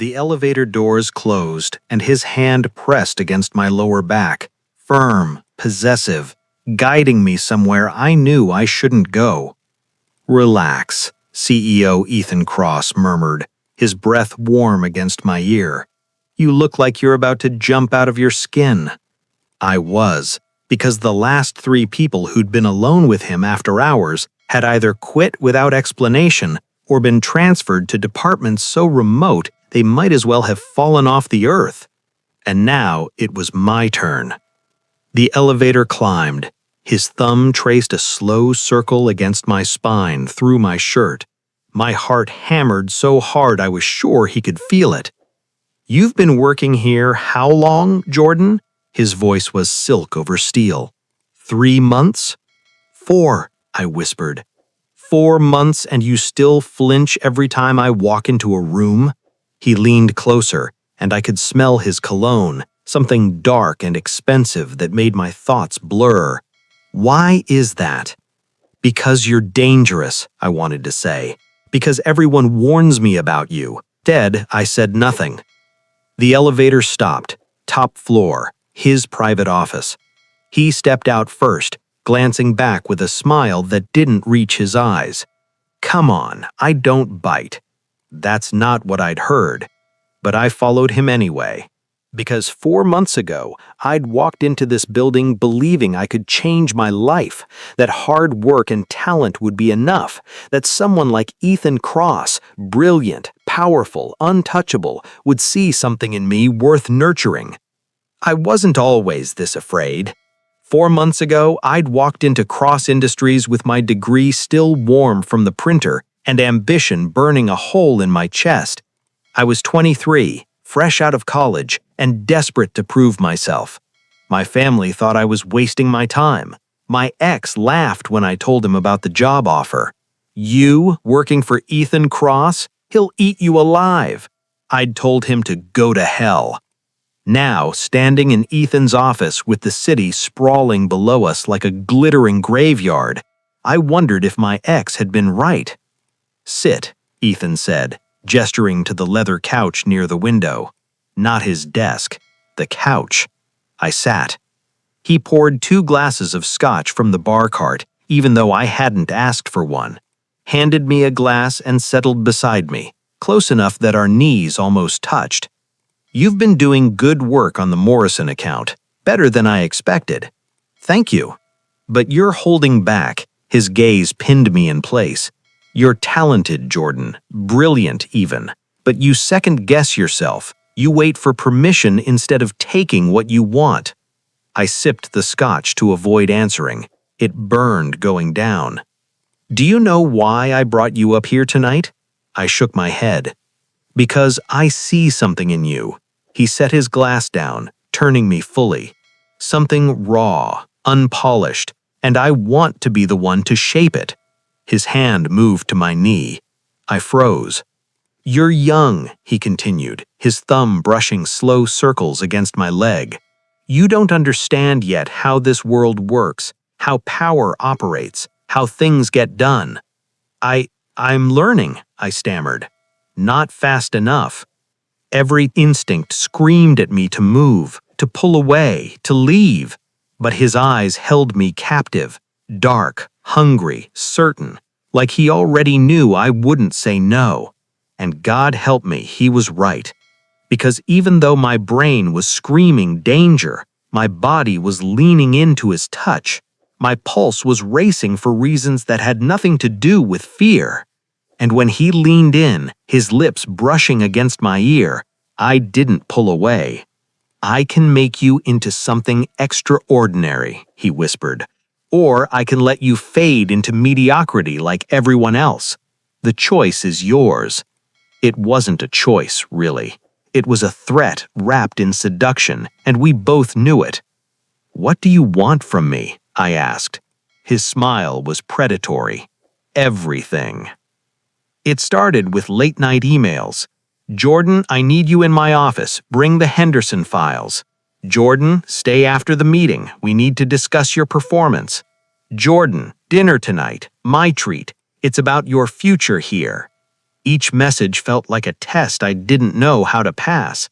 The elevator doors closed, and his hand pressed against my lower back, firm, possessive, guiding me somewhere I knew I shouldn't go. "Relax," CEO Ethan Cross murmured, his breath warm against my ear. "You look like you're about to jump out of your skin." I was, because the last 3 people who'd been alone with him after hours had either quit without explanation or been transferred to departments so remote they might as well have fallen off the earth. And now it was my turn. The elevator climbed. His thumb traced a slow circle against my spine through my shirt. My heart hammered so hard I was sure he could feel it. "You've been working here how long, Jordan?" His voice was silk over steel. 3 months? 4, I whispered. 4 months and you still flinch every time I walk into a room? He leaned closer, and I could smell his cologne, something dark and expensive that made my thoughts blur. "Why is that?" "Because you're dangerous," I wanted to say. "Because everyone warns me about you." Instead, I said nothing. The elevator stopped, top floor, his private office. He stepped out first, glancing back with a smile that didn't reach his eyes. "Come on, I don't bite." That's not what I'd heard, but I followed him anyway. Because 4 months ago, I'd walked into this building believing I could change my life, that hard work and talent would be enough, that someone like Ethan Cross, brilliant, powerful, untouchable, would see something in me worth nurturing. I wasn't always this afraid. 4 months ago, I'd walked into Cross Industries with my degree still warm from the printer and ambition burning a hole in my chest. I was 23, fresh out of college, and desperate to prove myself. My family thought I was wasting my time. My ex laughed when I told him about the job offer. "You, working for Ethan Cross? He'll eat you alive." I'd told him to go to hell. Now, standing in Ethan's office with the city sprawling below us like a glittering graveyard, I wondered if my ex had been right. "Sit," Ethan said, gesturing to the leather couch near the window. Not his desk, the couch. I sat. He poured 2 glasses of scotch from the bar cart, even though I hadn't asked for one, handed me a glass and settled beside me, close enough that our knees almost touched. "You've been doing good work on the Morrison account, better than I expected." "Thank you. But you're holding back." His gaze pinned me in place. "You're talented, Jordan, brilliant even, but you second-guess yourself. You wait for permission instead of taking what you want." I sipped the scotch to avoid answering. It burned going down. "Do you know why I brought you up here tonight?" I shook my head. "Because I see something in you." He set his glass down, turning me fully. "Something raw, unpolished, and I want to be the one to shape it." His hand moved to my knee. I froze. "You're young," he continued, his thumb brushing slow circles against my leg. "You don't understand yet how this world works, how power operates, how things get done." I'm learning," I stammered. "Not fast enough." Every instinct screamed at me to move, to pull away, to leave. But his eyes held me captive, dark, hungry, certain, like he already knew I wouldn't say no. And God help me, he was right. Because even though my brain was screaming danger, my body was leaning into his touch. My pulse was racing for reasons that had nothing to do with fear. And when he leaned in, his lips brushing against my ear, I didn't pull away. "I can make you into something extraordinary," he whispered. "Or I can let you fade into mediocrity like everyone else. The choice is yours." It wasn't a choice, really. It was a threat wrapped in seduction, and we both knew it. "What do you want from me?" I asked. His smile was predatory. "Everything." It started with late-night emails. "Jordan, I need you in my office. Bring the Henderson files." "Jordan, stay after the meeting. We need to discuss your performance." "Jordan, dinner tonight. My treat. It's about your future here." Each message felt like a test I didn't know how to pass.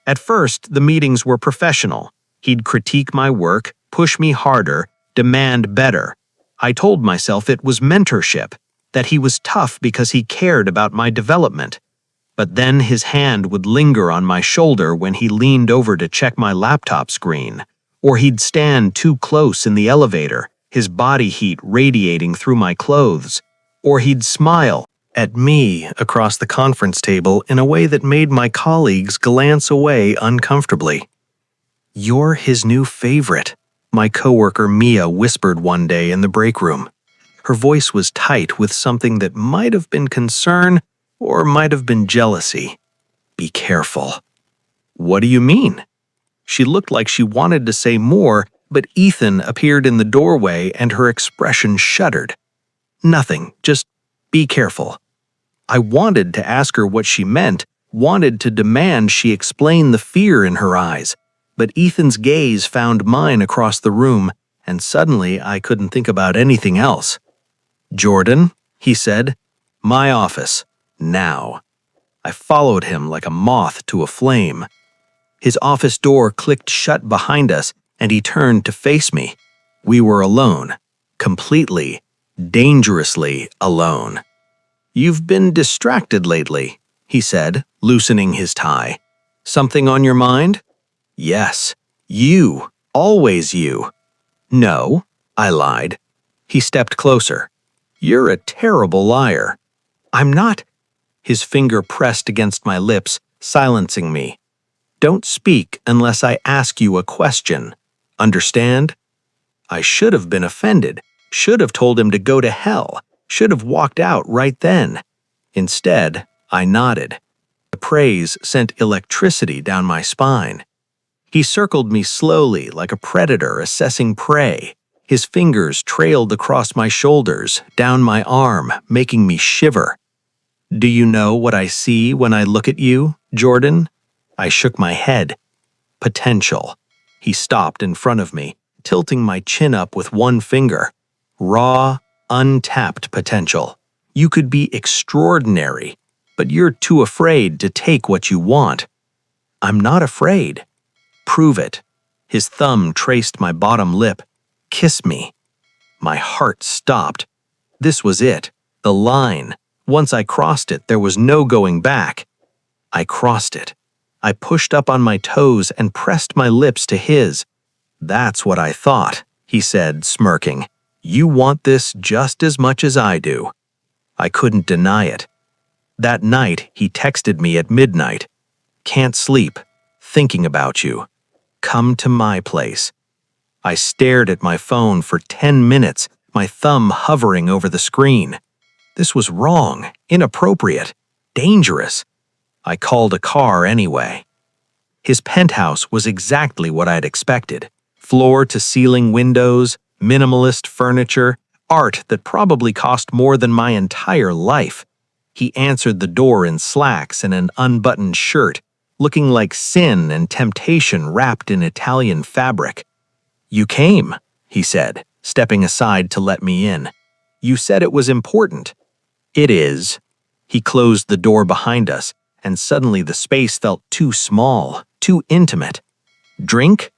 At first, the meetings were professional. He'd critique my work, push me harder, demand better. I told myself it was mentorship, that he was tough because he cared about my development. But then his hand would linger on my shoulder when he leaned over to check my laptop screen, or he'd stand too close in the elevator, his body heat radiating through my clothes, or he'd smile at me across the conference table in a way that made my colleagues glance away uncomfortably. "You're his new favorite," my coworker Mia whispered one day in the break room. Her voice was tight with something that might have been concern or might have been jealousy. "Be careful." "What do you mean?" She looked like she wanted to say more, but Ethan appeared in the doorway and her expression shuddered. "Nothing, just be careful." I wanted to ask her what she meant, wanted to demand she explain the fear in her eyes, but Ethan's gaze found mine across the room, and suddenly I couldn't think about anything else. "Jordan," he said, "my office, now." I followed him like a moth to a flame. His office door clicked shut behind us, and he turned to face me. We were alone, completely, dangerously alone. "You've been distracted lately," he said, loosening his tie. "Something on your mind?" "Yes, you, always you." "No," I lied. He stepped closer. "You're a terrible liar." "I'm not." His finger pressed against my lips, silencing me. "Don't speak unless I ask you a question. Understand?" I should have been offended, should have told him to go to hell, should have walked out right then. Instead, I nodded. The praise sent electricity down my spine. He circled me slowly like a predator assessing prey. His fingers trailed across my shoulders, down my arm, making me shiver. "Do you know what I see when I look at you, Jordan?" I shook my head. "Potential." He stopped in front of me, tilting my chin up with one finger. "Raw, untapped potential. You could be extraordinary, but you're too afraid to take what you want." "I'm not afraid." "Prove it." His thumb traced my bottom lip. "Kiss me." My heart stopped. This was it, the line. Once I crossed it, there was no going back. I crossed it. I pushed up on my toes and pressed my lips to his. "That's what I thought," he said, smirking. "You want this just as much as I do." I couldn't deny it. That night, he texted me at midnight. "Can't sleep. Thinking about you. Come to my place." I stared at my phone for 10 minutes, my thumb hovering over the screen. This was wrong, inappropriate, dangerous. I called a car anyway. His penthouse was exactly what I'd expected. Floor-to-ceiling windows, minimalist furniture, art that probably cost more than my entire life. He answered the door in slacks and an unbuttoned shirt, looking like sin and temptation wrapped in Italian fabric. "You came," he said, stepping aside to let me in. "You said it was important." "It is." He closed the door behind us, and suddenly the space felt too small, too intimate. "Drink?"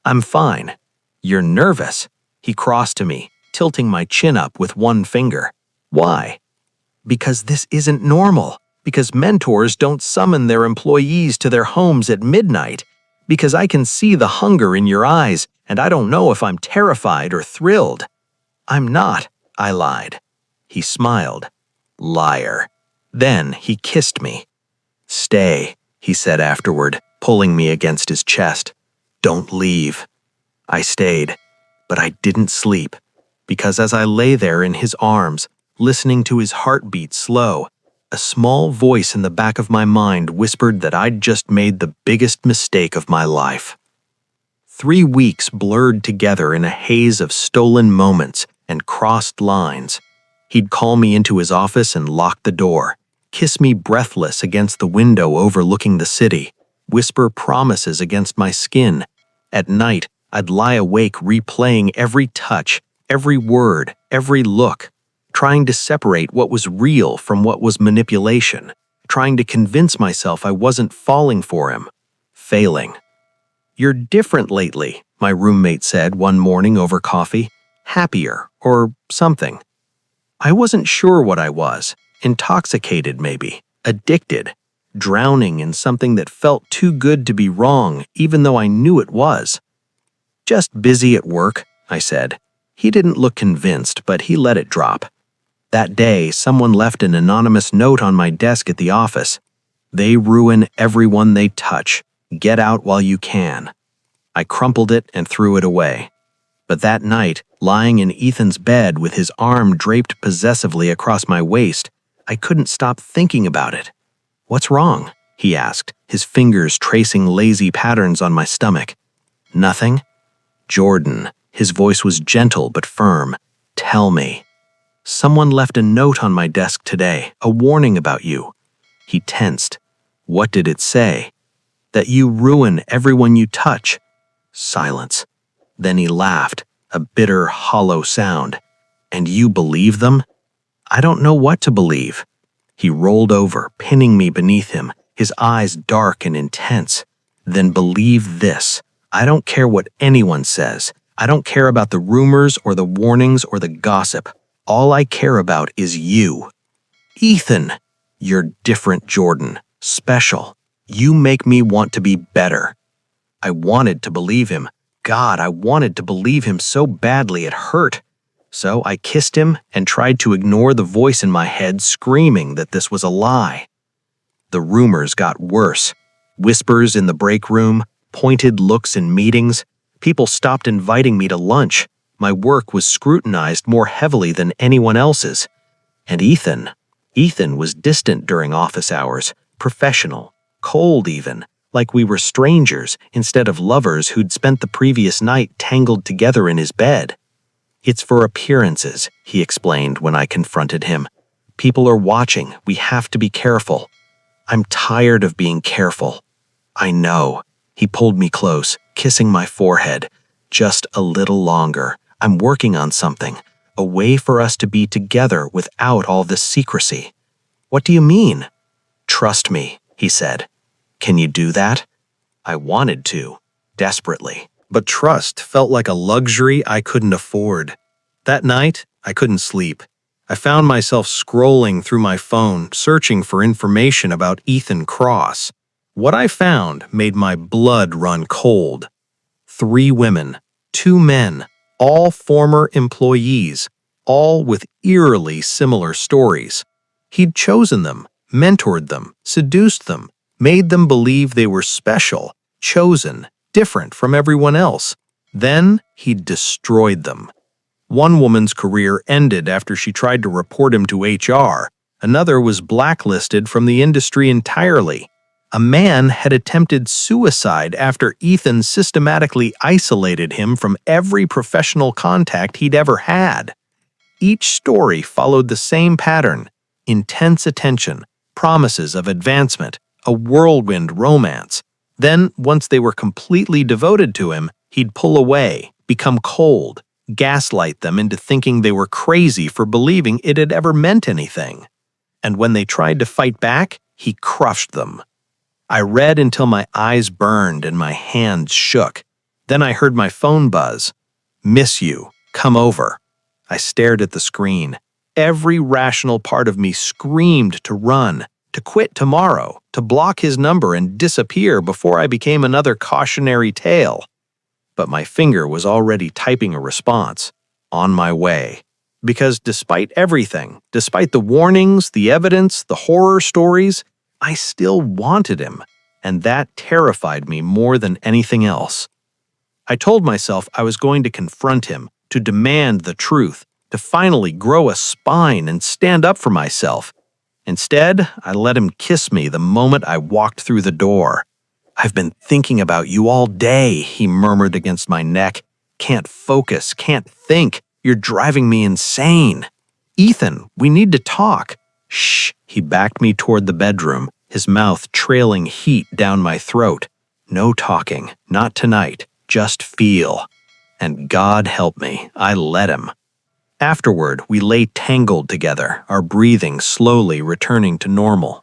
"I'm fine." "You're nervous." He crossed to me, tilting my chin up with one finger. "Why?" "Because this isn't normal. Because mentors don't summon their employees to their homes at midnight. Because I can see the hunger in your eyes, and I don't know if I'm terrified or thrilled." "I'm not," I lied. He smiled. Liar. Then he kissed me. "Stay," he said afterward, pulling me against his chest. "Don't leave." I stayed, but I didn't sleep, because as I lay there in his arms, listening to his heartbeat slow, a small voice in the back of my mind whispered that I'd just made the biggest mistake of my life. 3 weeks blurred together in a haze of stolen moments and crossed lines. He'd call me into his office and lock the door, kiss me breathless against the window overlooking the city, whisper promises against my skin. At night, I'd lie awake replaying every touch, every word, every look. trying to separate what was real from what was manipulation, trying to convince myself I wasn't falling for him, failing. "You're different lately," my roommate said one morning over coffee. "Happier, or something." I wasn't sure what I was. Intoxicated, maybe. Addicted. Drowning in something that felt too good to be wrong, even though I knew it was. "Just busy at work," I said. He didn't look convinced, but he let it drop. That day, someone left an anonymous note on my desk at the office. "They ruin everyone they touch. Get out while you can." I crumpled it and threw it away. But that night, lying in Ethan's bed with his arm draped possessively across my waist, I couldn't stop thinking about it. "What's wrong?" he asked, his fingers tracing lazy patterns on my stomach. "Nothing." "Jordan," his voice was gentle but firm. "Tell me." "Someone left a note on my desk today, a warning about you." He tensed. "What did it say?" "That you ruin everyone you touch." Silence. Then he laughed, a bitter, hollow sound. "And you believe them?" "I don't know what to believe." He rolled over, pinning me beneath him, his eyes dark and intense. "Then believe this. I don't care what anyone says. I don't care about the rumors or the warnings or the gossip. All I care about is you." "Ethan!" "You're different, Jordan. Special. You make me want to be better." I wanted to believe him. God, I wanted to believe him so badly it hurt. So I kissed him and tried to ignore the voice in my head screaming that this was a lie. The rumors got worse. Whispers in the break room, pointed looks in meetings. People stopped inviting me to lunch. My work was scrutinized more heavily than anyone else's. And Ethan was distant during office hours, professional, cold even, like we were strangers instead of lovers who'd spent the previous night tangled together in his bed. "It's for appearances," he explained when I confronted him. "People are watching. We have to be careful." "I'm tired of being careful." "I know." He pulled me close, kissing my forehead. "Just a little longer. I'm working on something. A way for us to be together without all this secrecy." "What do you mean?" "Trust me," he said. "Can you do that?" I wanted to, desperately. But trust felt like a luxury I couldn't afford. That night, I couldn't sleep. I found myself scrolling through my phone, searching for information about Ethan Cross. What I found made my blood run cold. 3 women, 2 men, all former employees, all with eerily similar stories. He'd chosen them, mentored them, seduced them, made them believe they were special, chosen, different from everyone else. Then he'd destroyed them. One woman's career ended after she tried to report him to HR. Another was blacklisted from the industry entirely. A man had attempted suicide after Ethan systematically isolated him from every professional contact he'd ever had. Each story followed the same pattern: intense attention, promises of advancement, a whirlwind romance. Then, once they were completely devoted to him, he'd pull away, become cold, gaslight them into thinking they were crazy for believing it had ever meant anything. And when they tried to fight back, he crushed them. I read until my eyes burned and my hands shook. Then I heard my phone buzz. "Miss you. Come over." I stared at the screen. Every rational part of me screamed to run, to quit tomorrow, to block his number and disappear before I became another cautionary tale. But my finger was already typing a response. On my way. Because despite everything, despite the warnings, the evidence, the horror stories, I still wanted him, and that terrified me more than anything else. I told myself I was going to confront him, to demand the truth, to finally grow a spine and stand up for myself. Instead, I let him kiss me the moment I walked through the door. "I've been thinking about you all day," he murmured against my neck. "Can't focus, can't think. You're driving me insane." "Ethan, we need to talk." "Shh." He backed me toward the bedroom, his mouth trailing heat down my throat. "No talking, not tonight. Just feel." And God help me, I let him. Afterward, we lay tangled together, our breathing slowly returning to normal.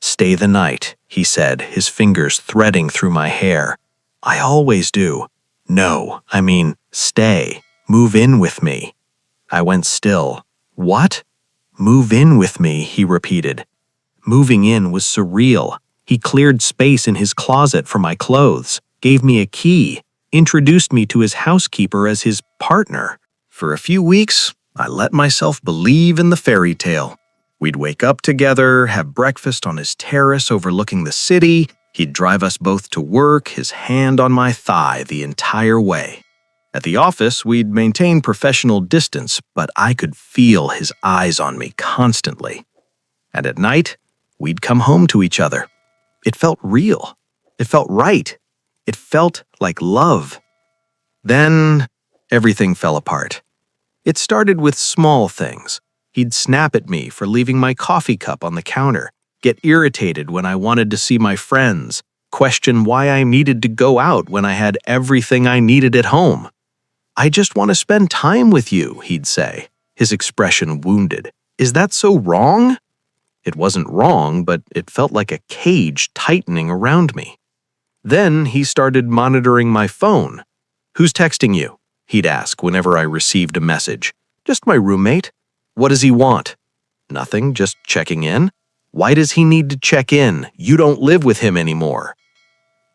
"Stay the night," he said, his fingers threading through my hair. "I always do." "No, I mean, stay. Move in with me." I went still. "What?" "Move in with me," he repeated. Moving in was surreal. He cleared space in his closet for my clothes, gave me a key, introduced me to his housekeeper as his partner. For a few weeks, I let myself believe in the fairy tale. We'd wake up together, have breakfast on his terrace overlooking the city. He'd drive us both to work, his hand on my thigh the entire way. At the office, we'd maintain professional distance, but I could feel his eyes on me constantly. And at night, we'd come home to each other. It felt real. It felt right. It felt like love. Then, everything fell apart. It started with small things. He'd snap at me for leaving my coffee cup on the counter, get irritated when I wanted to see my friends, question why I needed to go out when I had everything I needed at home. "I just want to spend time with you," he'd say, his expression wounded. "Is that so wrong?" It wasn't wrong, but it felt like a cage tightening around me. Then he started monitoring my phone. "Who's texting you?" he'd ask whenever I received a message. "Just my roommate." "What does he want?" "Nothing, just checking in." "Why does he need to check in? You don't live with him anymore."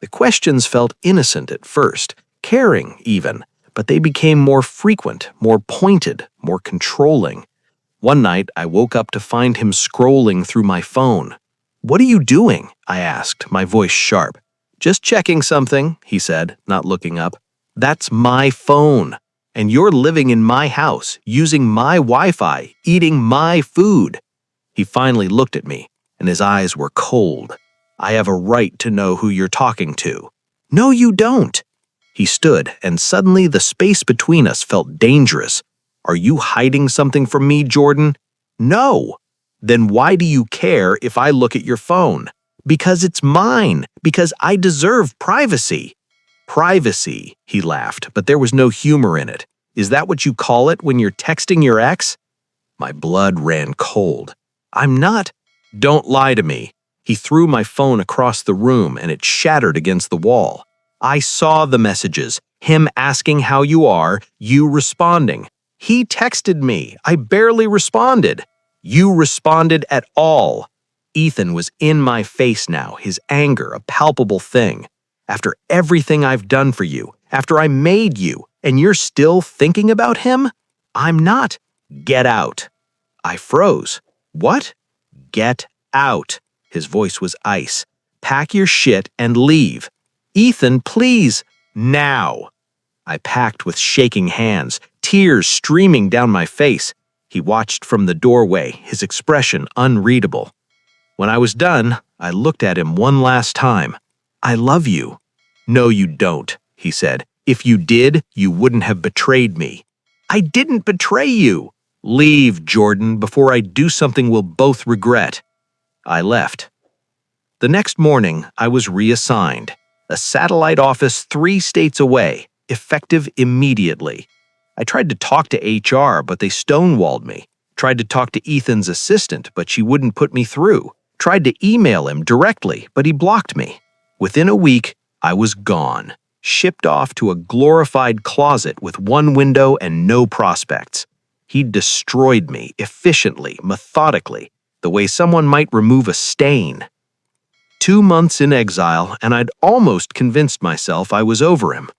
The questions felt innocent at first, caring even, but they became more frequent, more pointed, more controlling. One night, I woke up to find him scrolling through my phone. "What are you doing?" I asked, my voice sharp. "Just checking something," he said, not looking up. "That's my phone. And you're living in my house, using my Wi-Fi, eating my food." He finally looked at me, and his eyes were cold. "I have a right to know who you're talking to." "No, you don't." He stood, and suddenly the space between us felt dangerous. "Are you hiding something from me, Jordan?" "No." "Then why do you care if I look at your phone?" "Because it's mine. Because I deserve privacy." "Privacy," he laughed, but there was no humor in it. "Is that what you call it when you're texting your ex?" My blood ran cold. "I'm not." "Don't lie to me." He threw my phone across the room and it shattered against the wall. I saw the messages, him asking how you are, you responding. He texted me. I barely responded. You responded at all. Ethan was in my face now, his anger a palpable thing. "After everything I've done for you, after I made you, and you're still thinking about him?" "I'm not." "Get out." I froze. "What?" "Get out." His voice was ice. "Pack your shit and leave." "Ethan, please." "Now." I packed with shaking hands, tears streaming down my face. He watched from the doorway, his expression unreadable. When I was done, I looked at him one last time. "I love you." "No, you don't," he said. "If you did, you wouldn't have betrayed me." "I didn't betray you." "Leave, Jordan, before I do something we'll both regret." I left. The next morning, I was reassigned. A satellite office 3 states away, effective immediately. I tried to talk to HR, but they stonewalled me. Tried to talk to Ethan's assistant, but she wouldn't put me through. Tried to email him directly, but he blocked me. Within a week, I was gone, shipped off to a glorified closet with 1 window and no prospects. He destroyed me efficiently, methodically, the way someone might remove a stain. 2 months in exile, and I'd almost convinced myself I was over him.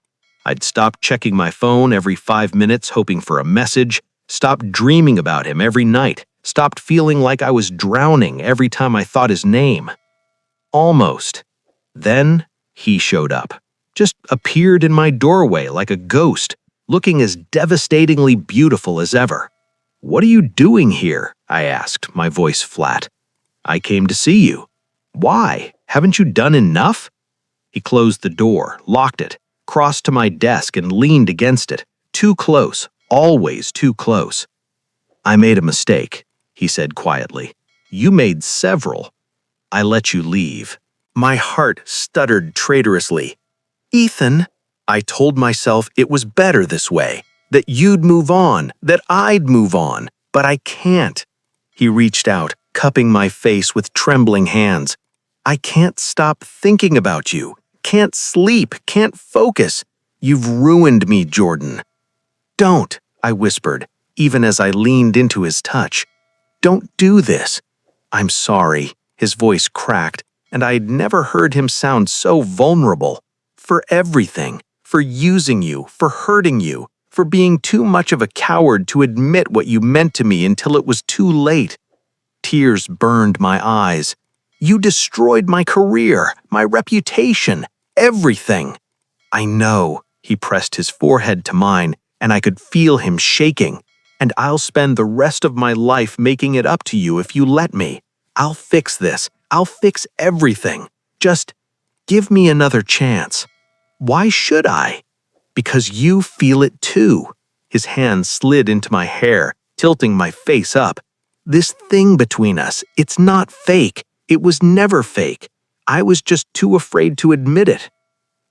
I'd stopped checking my phone every 5 minutes hoping for a message, stopped dreaming about him every night, stopped feeling like I was drowning every time I thought his name. Almost. Then he showed up. Just appeared in my doorway like a ghost, looking as devastatingly beautiful as ever. "What are you doing here?" I asked, my voice flat. "I came to see you." "Why? Haven't you done enough?" He closed the door, locked it, crossed to my desk and leaned against it. Too close, always too close. "I made a mistake," he said quietly. "You made several. I let you leave." My heart stuttered traitorously. "Ethan," I told myself it was better this way. that you'd move on, that I'd move on, but I can't." He reached out, cupping my face with trembling hands. "I can't stop thinking about you. Can't sleep, can't focus. You've ruined me, Jordan." "Don't," I whispered, even as I leaned into his touch. "Don't do this." "I'm sorry." His voice cracked, and I'd never heard him sound so vulnerable. "For everything. For using you, for hurting you, for being too much of a coward to admit what you meant to me until it was too late." Tears burned my eyes. "You destroyed my career, my reputation, everything." "I know." He pressed his forehead to mine, and I could feel him shaking. "And I'll spend the rest of my life making it up to you if you let me. I'll fix this. I'll fix everything. Just give me another chance." "Why should I?" "Because you feel it too." His hand slid into my hair, tilting my face up. "This thing between us, it's not fake. It was never fake. I was just too afraid to admit it."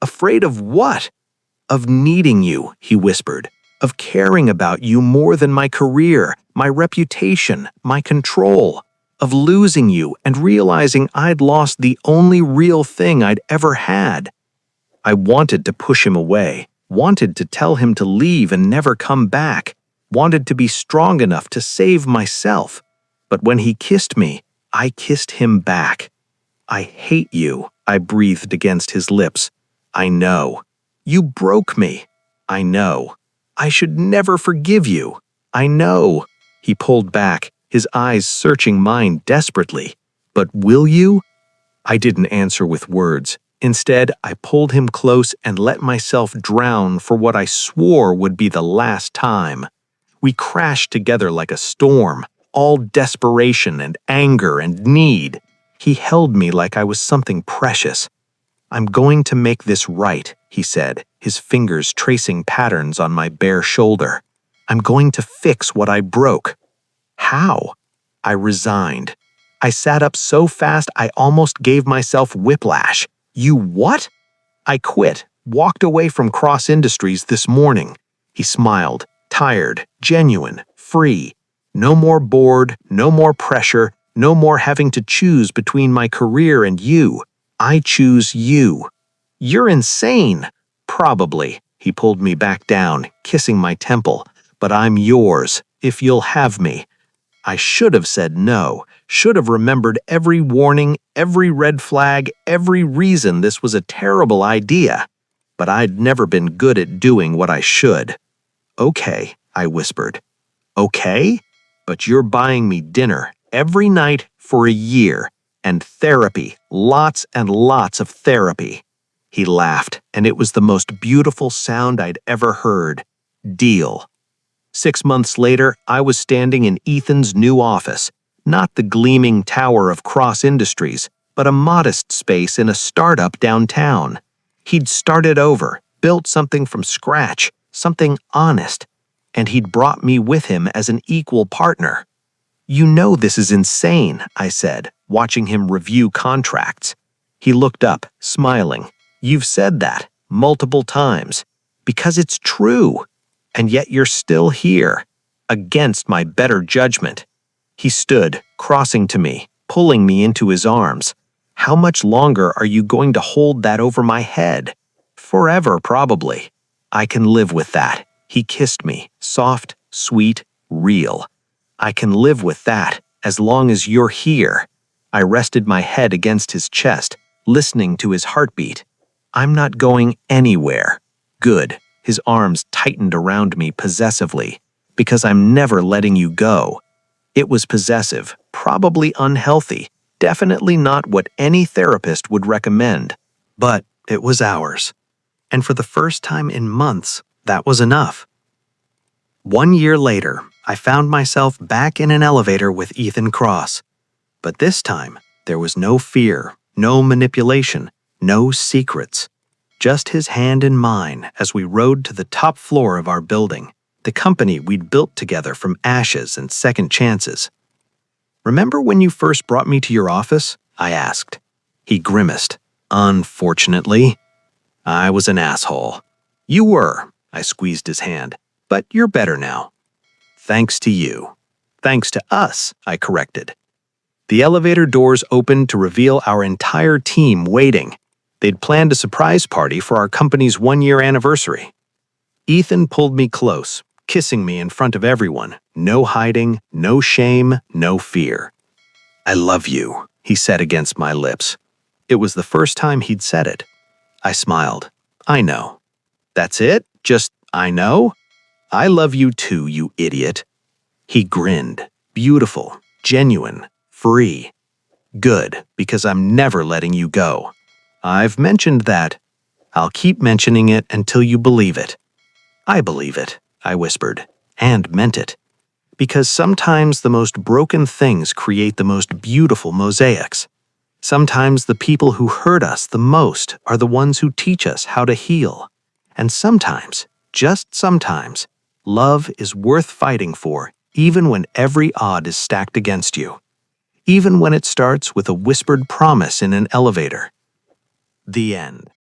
"Afraid of what?" "Of needing you," he whispered. "Of caring about you more than my career, my reputation, my control. Of losing you and realizing I'd lost the only real thing I'd ever had." I wanted to push him away, wanted to tell him to leave and never come back, wanted to be strong enough to save myself. But when he kissed me, I kissed him back. "I hate you," I breathed against his lips. "I know." "You broke me." "I know." "I should never forgive you." "I know." He pulled back, his eyes searching mine desperately. "But will you?" I didn't answer with words. Instead, I pulled him close and let myself drown for what I swore would be the last time. We crashed together like a storm, all desperation and anger and need. He held me like I was something precious. "I'm going to make this right," he said, his fingers tracing patterns on my bare shoulder. "I'm going to fix what I broke." "How?" I resigned. I sat up so fast I almost gave myself whiplash. "You what?" "I quit, walked away from Cross Industries this morning." He smiled, tired, genuine, free. "No more bored, no more pressure, no more having to choose between my career and you. I choose you." "You're insane." "Probably." He pulled me back down, kissing my temple. "But I'm yours, if you'll have me." I should have said no, should have remembered every warning, every red flag, every reason this was a terrible idea. But I'd never been good at doing what I should. "Okay," I whispered. "Okay? But you're buying me dinner every night for a year, and therapy, lots and lots of therapy." He laughed, and it was the most beautiful sound I'd ever heard. "Deal." 6 months later, I was standing in Ethan's new office, not the gleaming tower of Cross Industries, but a modest space in a startup downtown. He'd started over, built something from scratch, something honest, and he'd brought me with him as an equal partner. "You know this is insane," I said, watching him review contracts. He looked up, smiling. "You've said that multiple times. Because it's true. And yet you're still here, against my better judgment." He stood, crossing to me, pulling me into his arms. "How much longer are you going to hold that over my head?" "Forever, probably." "I can live with that." He kissed me, soft, sweet, real. "I can live with that, as long as you're here." I rested my head against his chest, listening to his heartbeat. "I'm not going anywhere." "Good." His arms tightened around me possessively. "Because I'm never letting you go." It was possessive, probably unhealthy, definitely not what any therapist would recommend. But it was ours. And for the first time in months, that was enough. 1 year later, I found myself back in an elevator with Ethan Cross. But this time, there was no fear, no manipulation, no secrets. Just his hand in mine as we rode to the top floor of our building, the company we'd built together from ashes and second chances. "Remember when you first brought me to your office?" I asked. He grimaced. "Unfortunately." "I was an asshole." "You were." I squeezed his hand. but you're better now. Thanks to you. Thanks to us, I corrected. The elevator doors opened to reveal our entire team waiting. They'd planned a surprise party for our company's 1-year anniversary. Ethan pulled me close, kissing me in front of everyone. No hiding, no shame, no fear. I love you, he said against my lips. It was the first time he'd said it. I smiled. I know. That's it? Just, I know? I love you too, you idiot. He grinned. Beautiful, genuine, free. Good, because I'm never letting you go. I've mentioned that. I'll keep mentioning it until you believe it. I believe it, I whispered, and meant it. Because sometimes the most broken things create the most beautiful mosaics. Sometimes the people who hurt us the most are the ones who teach us how to heal. And sometimes, just sometimes, love is worth fighting for, even when every odd is stacked against you. Even when it starts with a whispered promise in an elevator. The end.